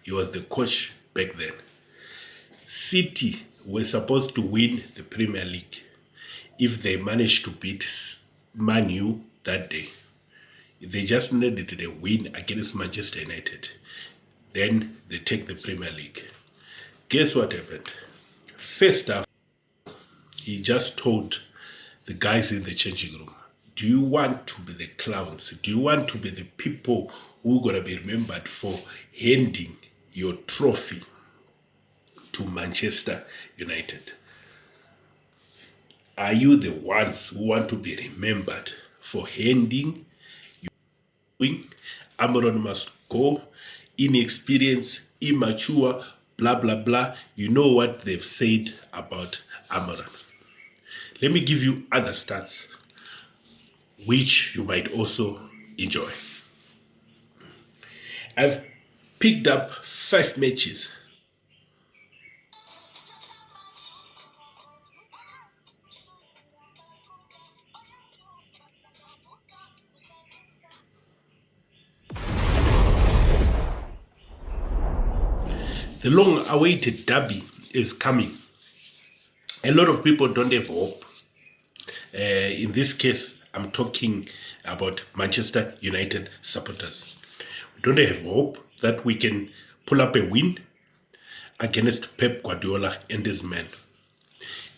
He was the coach back then. City were supposed to win the Premier League if they managed to beat Man U that day. They just needed a win against Manchester United. Then they take the Premier League. Guess what happened? First half, he just told the guys in the changing room, do you want to be the clowns? Do you want to be the people who are going to be remembered for handing your trophy to Manchester United? Are you the ones who want to be remembered for handing your win? AMORIM must go, inexperienced, immature, blah, blah, blah. You know what they've said about AMORIM. Let me give you other stats which you might also enjoy. I've picked up 5 matches. The long-awaited derby is coming. A lot of people don't have hope. In this case, I'm talking about Manchester United supporters. We don't have hope that we can pull up a win against Pep Guardiola and his men.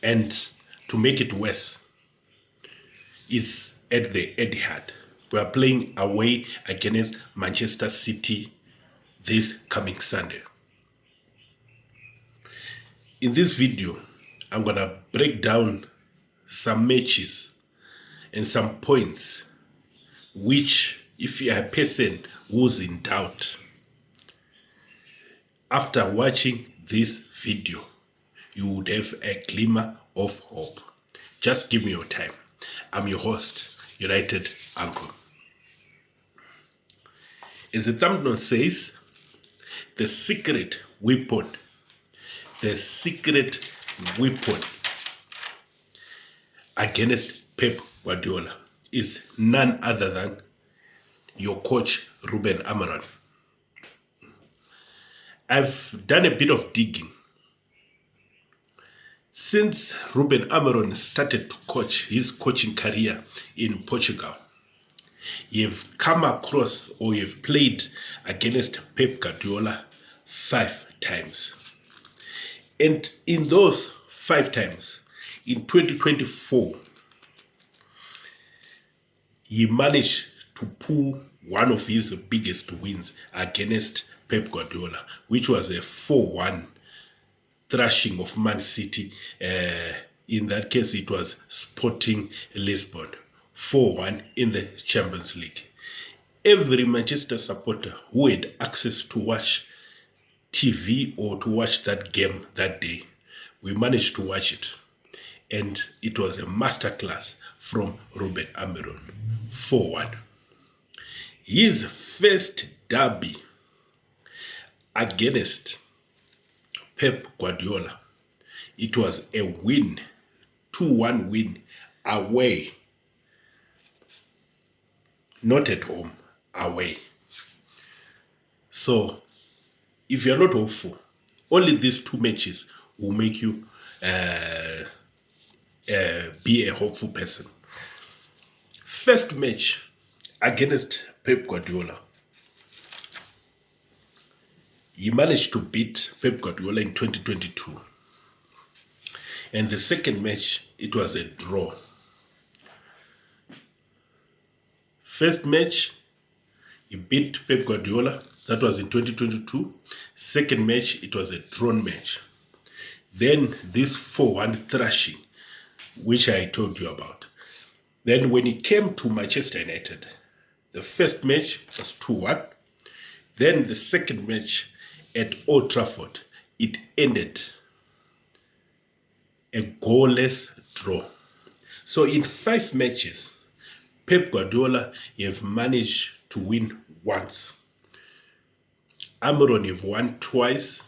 And to make it worse, it's at the Etihad. We are playing away against Manchester City this coming Sunday. In this video, I'm going to break down some matches and some points which, if you are a person who's in doubt, after watching this video, you would have a glimmer of hope. Just give me your time. I'm your host, United Uncle. As the thumbnail says, the secret weapon against Pep Guardiola is none other than your coach, Ruben Amorim. I've done a bit of digging. Since Ruben Amorim started to coach his coaching career in Portugal, you've come across or you've played against Pep Guardiola 5 times. And in those 5 times, in 2024, he managed to pull one of his biggest wins against Pep Guardiola, which was a 4-1 thrashing of Man City. In that case, it was Sporting Lisbon, 4-1 in the Champions League. Every Manchester supporter who had access to watch TV or to watch that game that day, we managed to watch it. And it was a masterclass from Ruben Amorim, 4-1. His first derby against Pep Guardiola, it was a win, 2-1 win away. Not at home, away. So, if you're not hopeful, only these 2 matches will make you be a hopeful person. First match against Pep Guardiola, he managed to beat Pep Guardiola in 2022. And the second match, it was a draw. First match, he beat Pep Guardiola. That was in 2022. Second match, it was a drawn match. Then this 4-1 thrashing, which I told you about. Then when it came to Manchester United, the first match was 2-1. Then the second match at Old Trafford, it ended a goalless draw. So in 5 matches, Pep Guardiola have managed to win once. Amorim have won twice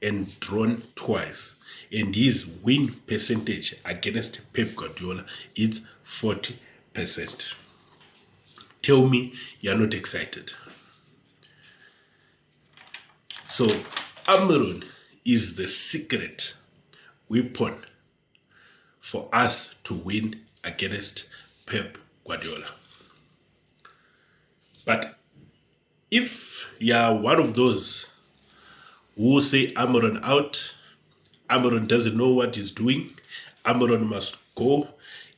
and drawn twice. And his win percentage against Pep Guardiola is 40%. Tell me you're not excited. So AMORIM is the secret weapon for us to win against Pep Guardiola. But if you are one of those who say AMORIM out, AMORIM doesn't know what he's doing, AMORIM must go,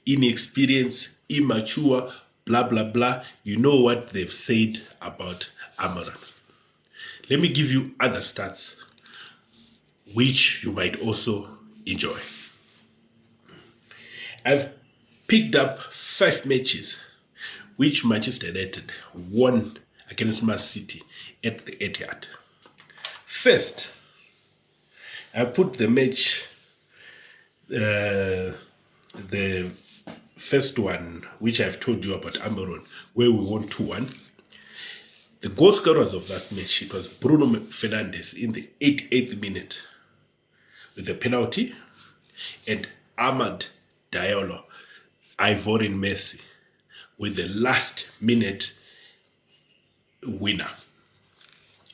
inexperienced, immature, blah, blah, blah, you know what they've said about AMORIM. Let me give you other stats which you might also enjoy. I've picked up 5 matches which Manchester United won against Man City at the Etihad. First, I put the match, the first one, which I've told you about AMORIM, where we won 2-1. The goal scorers of that match, it was Bruno Fernandes in the 88th minute with a penalty, and Amad Diallo, Ivorian Messi, with the last minute winner.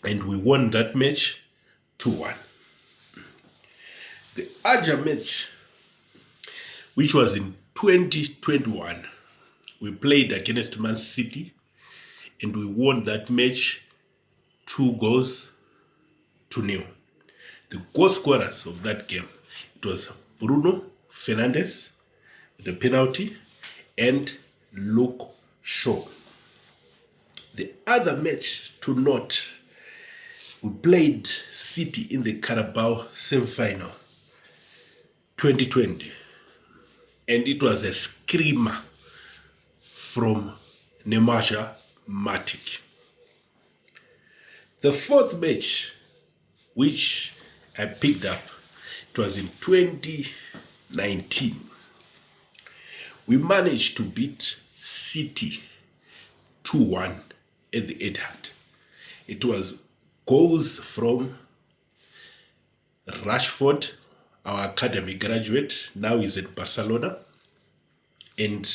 And we won that match 2-1. The other match, which was in 2021, we played against Man City and we won that match 2-0. The goal scorers of that game, it was Bruno Fernandes with a penalty and Luke Shaw. The other match to note, we played City in the Carabao semi-final 2020, and it was a screamer from Nemanja Matic. The fourth match, which I picked up, it was in 2019. We managed to beat City 2-1 at the Etihad. It was goals from Rashford, our academy graduate, now he's at Barcelona, and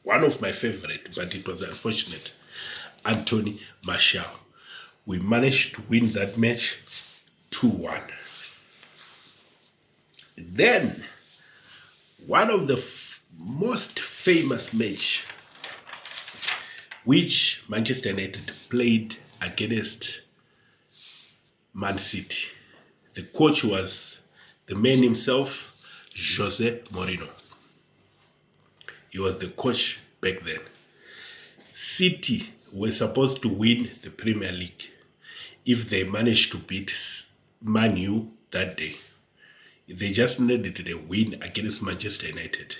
one of my favorite, but it was unfortunate, Anthony Martial. We managed to win that match 2-1. Then, one of the most famous match which Manchester United played against Man City. The coach was the man himself, Jose Mourinho. He was the coach back then. City were supposed to win the Premier League if they managed to beat Man U that day. They just needed a win against Manchester United.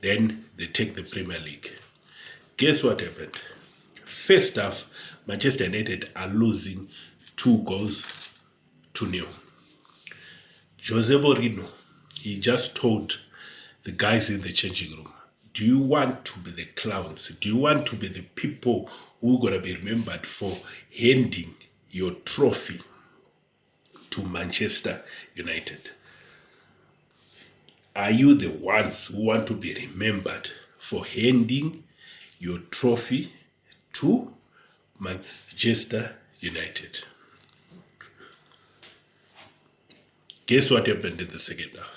Then they take the Premier League. Guess what happened? First half, Manchester United are losing 2-0. Jose Mourinho, he just told the guys in the changing room, do you want to be the clowns? Do you want to be the people who are going to be remembered for handing your trophy to Manchester United? Are you the ones who want to be remembered for handing your trophy to Manchester United? Guess what happened in the second half?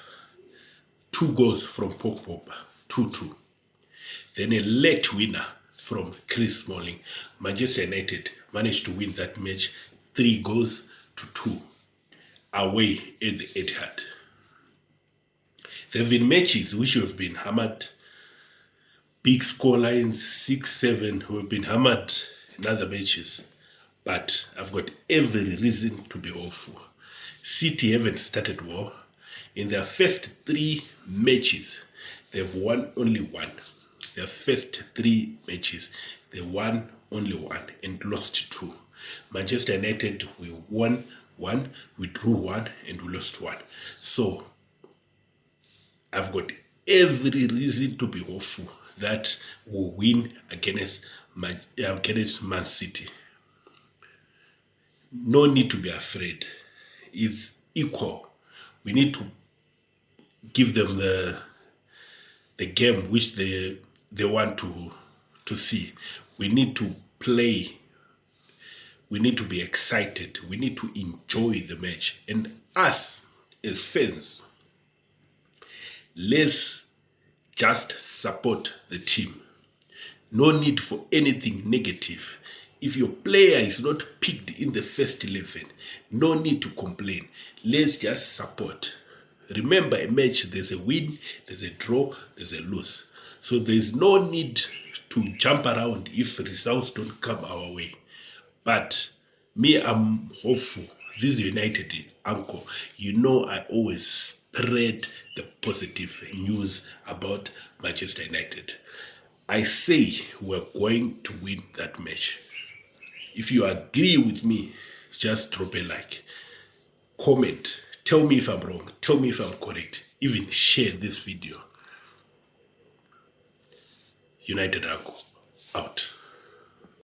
2 goals from Pogba, 2-2. Then a late winner from Chris Smalling. Manchester United managed to win that match 3-2 away at the Etihad. There have been matches which have been hammered, big score lines, 6-7, who have been hammered in other matches. But I've got every reason to be hopeful. City haven't started well. In their first 3 matches, they've won only 1. Their first 3 matches, they won only 1 and lost 2. Manchester United, we won 1, we drew 1, and we lost 1. So, I've got every reason to be hopeful that we'll win against Man City. No need to be afraid. It's equal. We need to give them the game which they want to see. We need to play We need to be excited. We need to enjoy the match. And us, as fans, let's just support the team. No need for anything negative. If your player is not picked in the first 11, no need to complain. Let's just support. Remember, a match, there's a win, there's a draw, there's a lose. So there's no need to jump around if results don't come our way. But me, I'm hopeful. This United uncle, you know I always spread the positive news about Manchester United. I say we're going to win that match. If you agree with me, just drop a like. Comment. Tell me if I'm wrong. Tell me if I'm correct. Even share this video. United Uncle out.